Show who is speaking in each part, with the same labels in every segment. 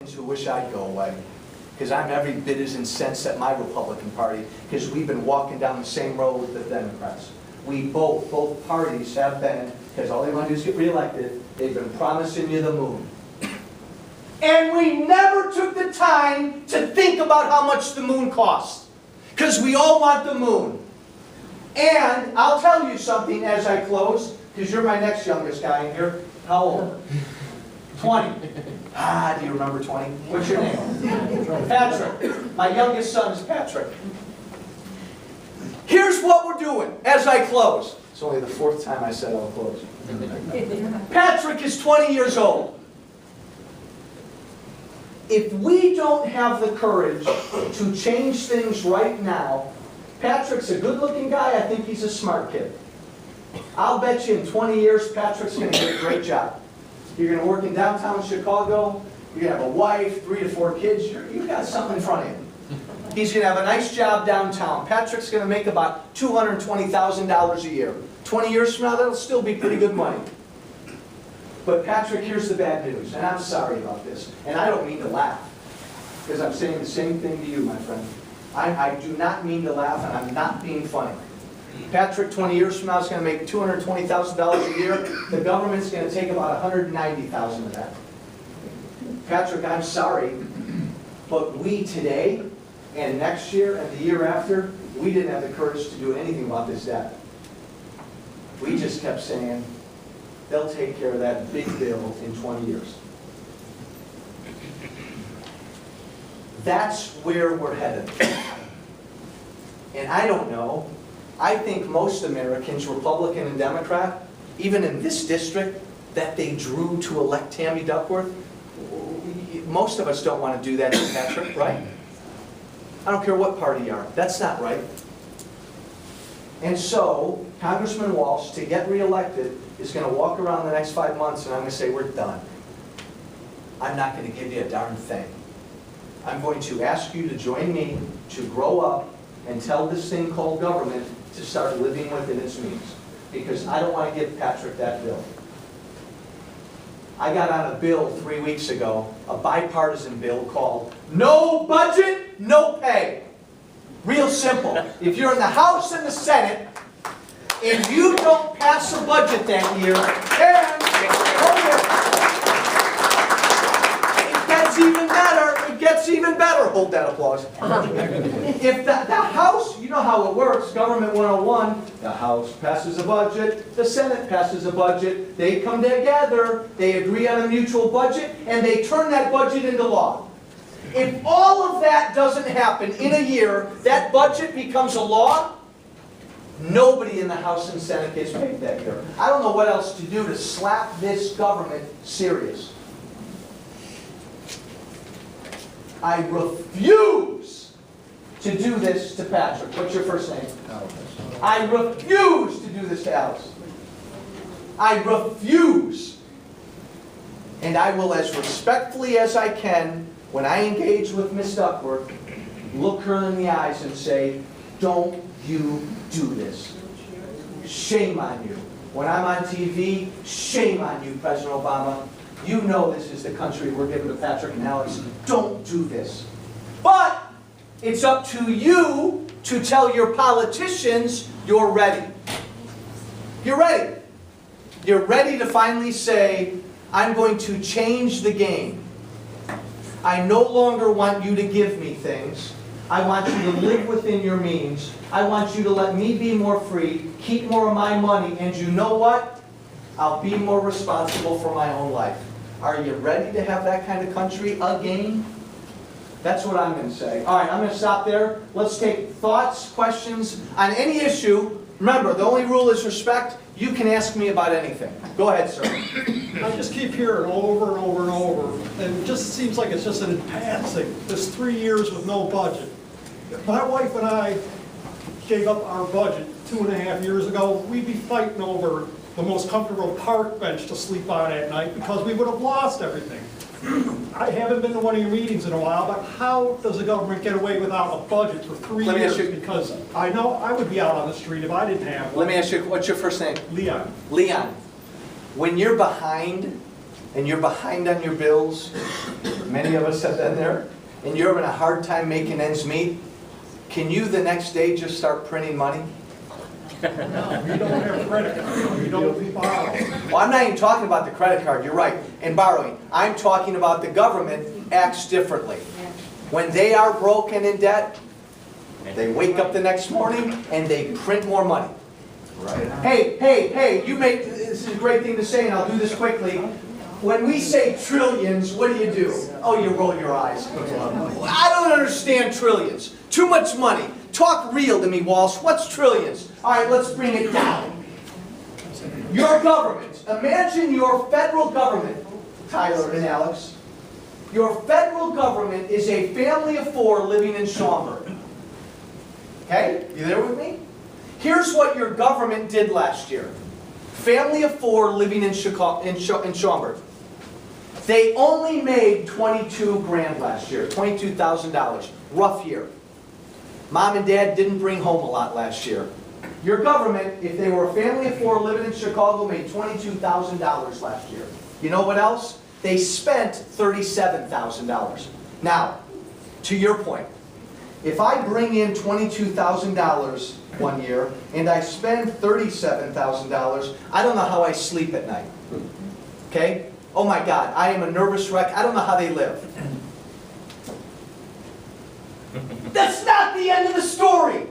Speaker 1: who wish I'd go away, because I'm every bit as incensed at my Republican Party, because we've been walking down the same road with the Democrats. We both parties have been, because all they want to do is get reelected, they've been promising you the moon. And we never took the time to think about how much the moon costs, because we all want the moon. And I'll tell you something as I close, because you're my next youngest guy in here. How old? 20. Do you remember 20? What's your name? Patrick. My youngest son is Patrick. Here's what we're doing as I close. It's only the fourth time I said I'll close. Patrick is 20 years old. If we don't have the courage to change things right now, Patrick's a good-looking guy. I think he's a smart kid. I'll bet you in 20 years, Patrick's going to get a great job. You're going to work in downtown Chicago. You're going to have a wife, 3 to 4 kids. You've got something in front of you. He's going to have a nice job downtown. Patrick's going to make about $220,000 a year. 20 years from now, that'll still be pretty good money. But Patrick, here's the bad news, and I'm sorry about this. And I don't mean to laugh, because I'm saying the same thing to you, my friend. I do not mean to laugh, and I'm not being funny. Patrick, 20 years from now, is going to make $220,000 a year. The government's going to take about $190,000 of that. Patrick, I'm sorry, but we today, and next year, and the year after, we didn't have the courage to do anything about this debt. We just kept saying, they'll take care of that big bill in 20 years. That's where we're headed. And I don't know. I think most Americans, Republican and Democrat, even in this district that they drew to elect Tammy Duckworth, most of us don't want to do that to Patrick, right? I don't care what party you are. That's not right. And so, Congressman Walsh, to get reelected, is going to walk around the next 5 months and I'm going to say, we're done. I'm not going to give you a darn thing. I'm going to ask you to join me to grow up and tell this thing called government to start living within its means. Because I don't want to give Patrick that bill. I got on a bill 3 weeks ago, a bipartisan bill called No Budget, No Pay. Real simple. If you're in the House and the Senate, and you don't pass a budget that year, and it gets even better. It gets even better. Hold that applause. If the House, you know how it works, Government 101, the House passes a budget, the Senate passes a budget, they come together, they agree on a mutual budget, and they turn that budget into law. If all of that doesn't happen in a year, that budget becomes a law, nobody in the House and Senate gets paid that year. I don't know what else to do to slap this government serious. I refuse to do this to Patrick. What's your first name? Alice. I refuse to do this to Alice. I refuse. And I will, as respectfully as I can, when I engage with Miss Duckworth, look her in the eyes and say, don't you do this. Shame on you. When I'm on TV, shame on you, President Obama. You know this is the country we're giving to Patrick and Alex. Don't do this. But it's up to you to tell your politicians you're ready. You're ready. You're ready to finally say, I'm going to change the game. I no longer want you to give me things. I want you to live within your means. I want you to let me be more free, keep more of my money, and you know what? I'll be more responsible for my own life. Are you ready to have that kind of country again? That's what I'm going to say. All right, I'm going to stop there. Let's take thoughts, questions on any issue. Remember, the only rule is respect. You can ask me about anything. Go ahead, sir.
Speaker 2: I just keep hearing over and over and over, and it just seems like it's just an passing. This 3 years with no budget. My wife and I gave up our budget 2.5 years ago. We'd be fighting over the most comfortable park bench to sleep on at night because we would have lost everything. I haven't been to one of your meetings in a while, but how does the government get away without a budget for 3 years? Because I know I would be out on the street if I didn't have one.
Speaker 1: Let me ask you, what's your first name?
Speaker 2: Leon.
Speaker 1: Leon, when you're behind and you're behind on your bills, many of us have been there, and you're having a hard time making ends meet, can you the next day just start printing money?
Speaker 2: We don't have credit cards, we don't borrow.
Speaker 1: Well, I'm not even talking about the credit card, you're right, and borrowing. I'm talking about the government acts differently. When they are broke and in debt, they wake up the next morning and they print more money.
Speaker 3: Right.
Speaker 1: Hey, this is a great thing to say, and I'll do this quickly. When we say trillions, what do? Oh, you roll your eyes. I don't understand trillions. Too much money. Talk real to me, Walsh. What's trillions? All right, let's bring it down. Your government. Imagine your federal government, Tyler and Alex. Your federal government is a family of 4 living in Schaumburg. Okay? You there with me? Here's what your government did last year. Family of 4 living in Schaumburg. They only made 22 grand last year, $22,000. Rough year. Mom and Dad didn't bring home a lot last year. Your government, if they were a family of 4 living in Chicago, made $22,000 last year. You know what else? They spent $37,000. Now, to your point, if I bring in $22,000 one year and I spend $37,000, I don't know how I sleep at night. Okay? Oh my God, I am a nervous wreck. I don't know how they live. That's not the end of the story.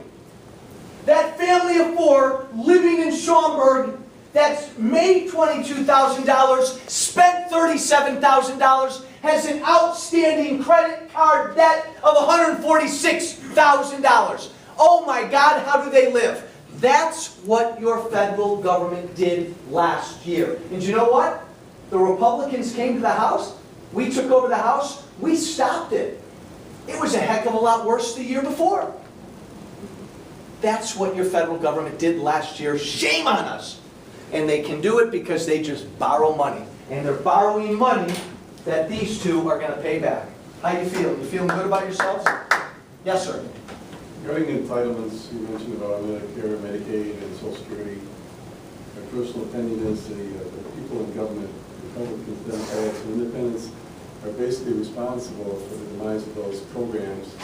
Speaker 1: That family of 4 living in Schaumburg that's made $22,000, spent $37,000, has an outstanding credit card debt of $146,000. Oh my God, how do they live? That's what your federal government did last year. And you know what? The Republicans came to the House. We took over the House. We stopped it. It was a heck of a lot worse the year before. That's what your federal government did last year. Shame on us. And they can do it because they just borrow money. And they're borrowing money that these two are going to pay back. How you feel? You feeling good about yourselves? Yes, sir.
Speaker 4: Regarding entitlements, you mentioned about Medicare, Medicaid, and Social Security. My personal opinion is the people in government, Republicans, Democrats, and Independents, are basically responsible for the demise of those programs.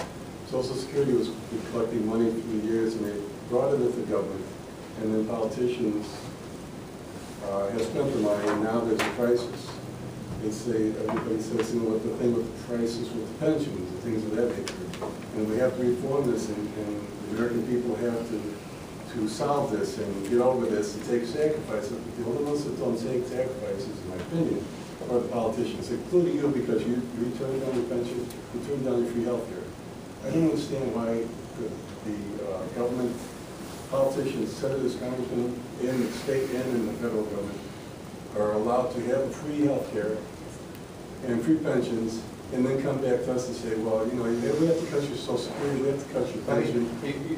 Speaker 4: Social Security was collecting money through the years, and they brought it into the government, and then politicians have spent the money, and now there's a crisis. They say, everybody says, you know, what the thing with the crisis with the pensions and things of that nature. And we have to reform this, and the American people have to solve this and get over this and take sacrifices. But the only ones that don't take sacrifices, in my opinion, are the politicians, including you, because you turned down your pension, you turned down your free health care. I don't understand why the government, politicians, senators, congressmen, in the state and in the federal government, are allowed to have free health care and free pensions, and then come back to us and say, well, you know, we have to cut your Social Security, we have to cut your pension.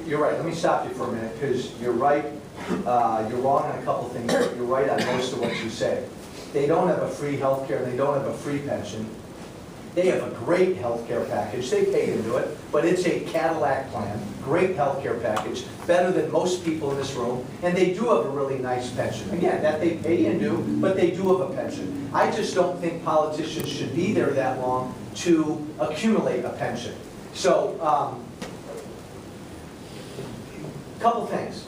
Speaker 1: You're right. Let me stop you for a minute, because you're right. You're wrong on a couple things, but you're right on most of what you say. They don't have a free health care. They don't have a free pension. They have a great health care package. They pay into it, but it's a Cadillac plan. Great health care package, better than most people in this room, and they do have a really nice pension. Again, that they pay into, but they do have a pension. I just don't think politicians should be there that long to accumulate a pension. So, couple things.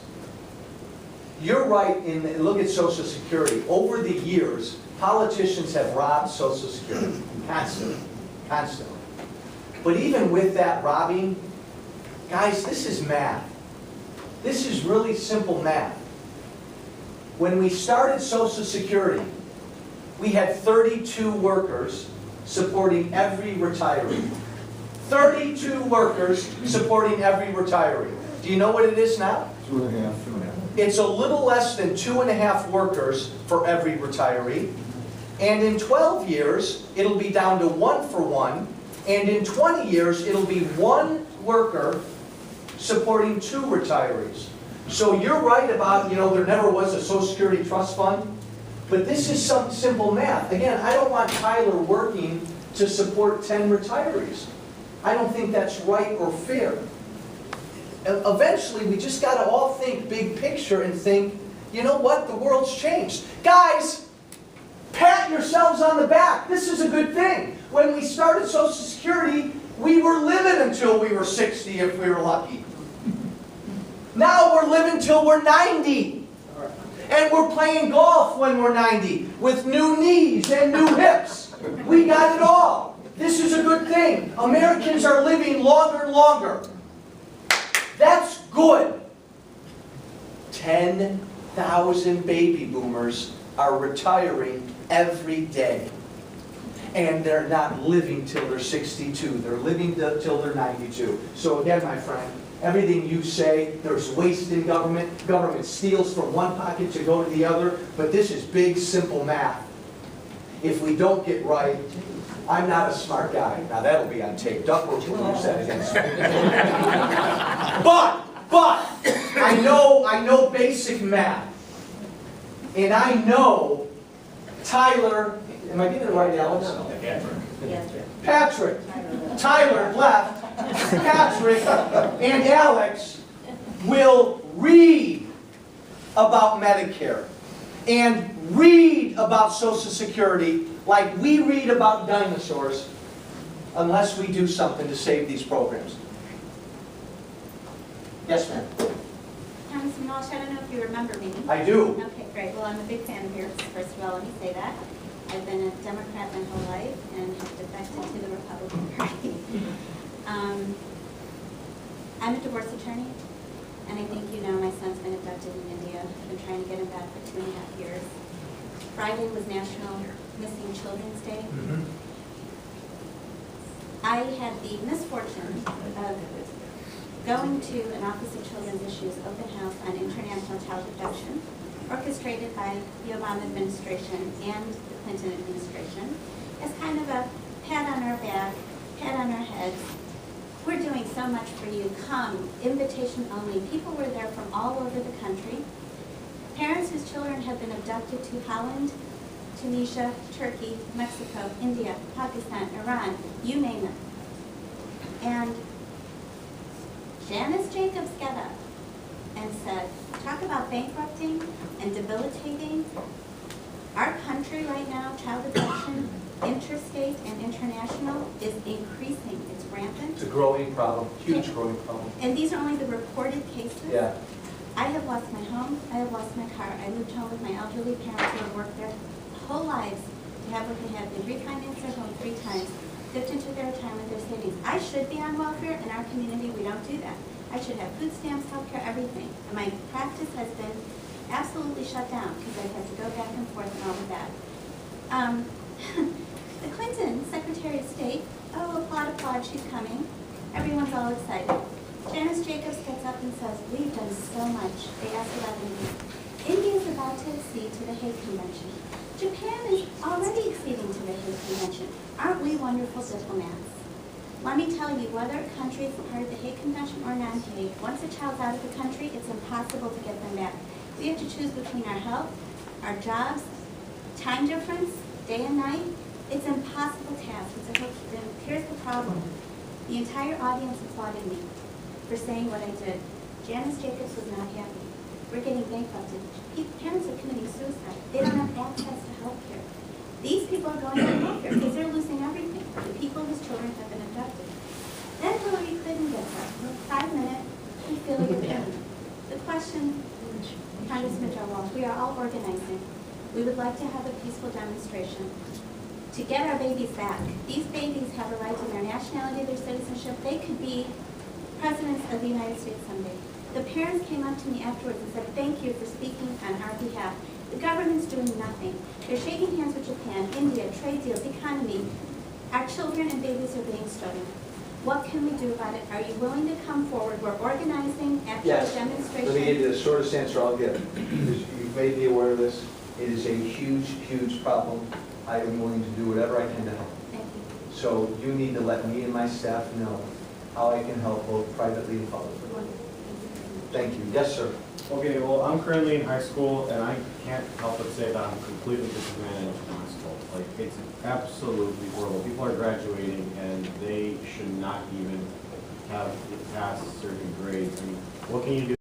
Speaker 1: You're right in, look at Social Security. Over the years, politicians have robbed Social Security constantly. Constantly. But even with that robbing, guys, this is math. This is really simple math. When we started Social Security, we had 32 workers supporting every retiree. 32 workers supporting every retiree. Do you know what it is now?
Speaker 3: 2.5.
Speaker 1: It's a little less than 2.5 workers for every retiree. And in 12 years, it'll be down to 1 for 1. And in 20 years, it'll be 1 worker supporting 2 retirees. So you're right about, you know, there never was a Social Security trust fund. But this is some simple math. Again, I don't want Tyler working to support 10 retirees. I don't think that's right or fair. Eventually, we just got to all think big picture and think, you know what, the world's changed. Guys, pat pat yourselves on the back. This is a good thing. When we started Social Security, we were living until we were 60 if we were lucky. Now we're living till we're 90. And we're playing golf when we're 90 with new knees and new hips. We got it all. This is a good thing. Americans are living longer and longer. That's good. 10,000 baby boomers are retiring every day. And they're not living till they're 62. They're living till they're 92. So again, my friend, everything you say, there's waste in government. Government steals from one pocket to go to the other. But this is big, simple math. If we don't get right, I'm not a smart guy. Now that'll be on tape. Duckworth will use that against me. But I know basic math. And I know Tyler, am I getting it right, Alex? Patrick. Tyler left. Patrick and Alex will read about Medicare and read about Social Security like we read about dinosaurs unless we do something to save these programs. Yes, ma'am.
Speaker 3: Congressman Walsh, I don't know if you remember me.
Speaker 1: I do.
Speaker 3: Okay, great. Well, I'm a big fan of yours, first of all, let me say that. I've been a Democrat my whole life and have defected to the Republican Party. I'm a divorce attorney, and I think you know my son's been abducted in India. I've been trying to get him back for 2.5 years. Friday was National Missing Children's Day. I had the misfortune of going to an Office of Children's Issues open house on international child abduction, orchestrated by the Obama administration and the Clinton administration, as kind of a pat on our back, pat on our heads. We're doing so much for you. Come, invitation only. People were there from all over the country. Parents whose children have been abducted to Holland, Tunisia, Turkey, Mexico, India, Pakistan, Iran, you name it. And Janice Jacobs got up and said, talk about bankrupting and debilitating. Our country right now, child abduction, interstate and international, is increasing. It's rampant.
Speaker 1: It's a growing problem, huge growing problem.
Speaker 3: And these are only the reported cases.
Speaker 1: Yeah.
Speaker 3: I have lost my home. I have lost my car. I moved home with my elderly parents who have worked their whole lives to have what they have. They refinanced their home 3 times, dipped into their retirement, their savings. I should be on welfare. In our community, we don't do that. I should have food stamps, health care, everything. And my practice has been absolutely shut down because I've had to go back and forth and all of that. The Clinton Secretary of State, oh, applaud, applaud, she's coming. Everyone's all excited. Janice Jacobs gets up and says, we've done so much. They asked about India. India is about to accede to the Hague Convention. Japan is already acceding to the Hague Convention. Aren't we wonderful diplomats? Let me tell you, whether a country is part of the Hague Convention or non-Hague, once a child's out of the country, it's impossible to get them back. We have to choose between our health, our jobs, time difference, day and night. It's an impossible task. Here's the problem. The entire audience applauded me for saying what I did. Janice Jacobs was not happy. We're getting bankrupted. Parents are committing suicide. They don't have access to health care. These people are going on health care because they're losing everything. The people whose children have been abducted. Then Hillary Clinton gets up. 5 minutes, we feel like it's the question, Congressman Joe Walsh, we are all organizing. We would like to have a peaceful demonstration to get our babies back. These babies have a right to their nationality, their citizenship. They could be presidents of the United States someday. The parents came up to me afterwards and said, thank you for speaking on our behalf. The government's doing nothing. They're shaking hands with Japan, India, trade deals, economy. Our children and babies are being stolen. What can we do about it? Are you willing to come forward? We're organizing after
Speaker 1: Yes.
Speaker 3: the demonstration.
Speaker 1: Let me give you the shortest answer I'll give. You've made me aware of this. It is a huge, huge problem. I am willing to do whatever I can to help.
Speaker 3: Thank you.
Speaker 1: So you need to let me and my staff know how I can help both privately and publicly. Thank you. Yes, sir.
Speaker 5: Okay, well, I'm currently in high school, and I can't help but say that I'm completely disadvantaged in high school. Like, it's absolutely horrible. People are graduating, and they should not even have passed certain grades. I mean, what can you do?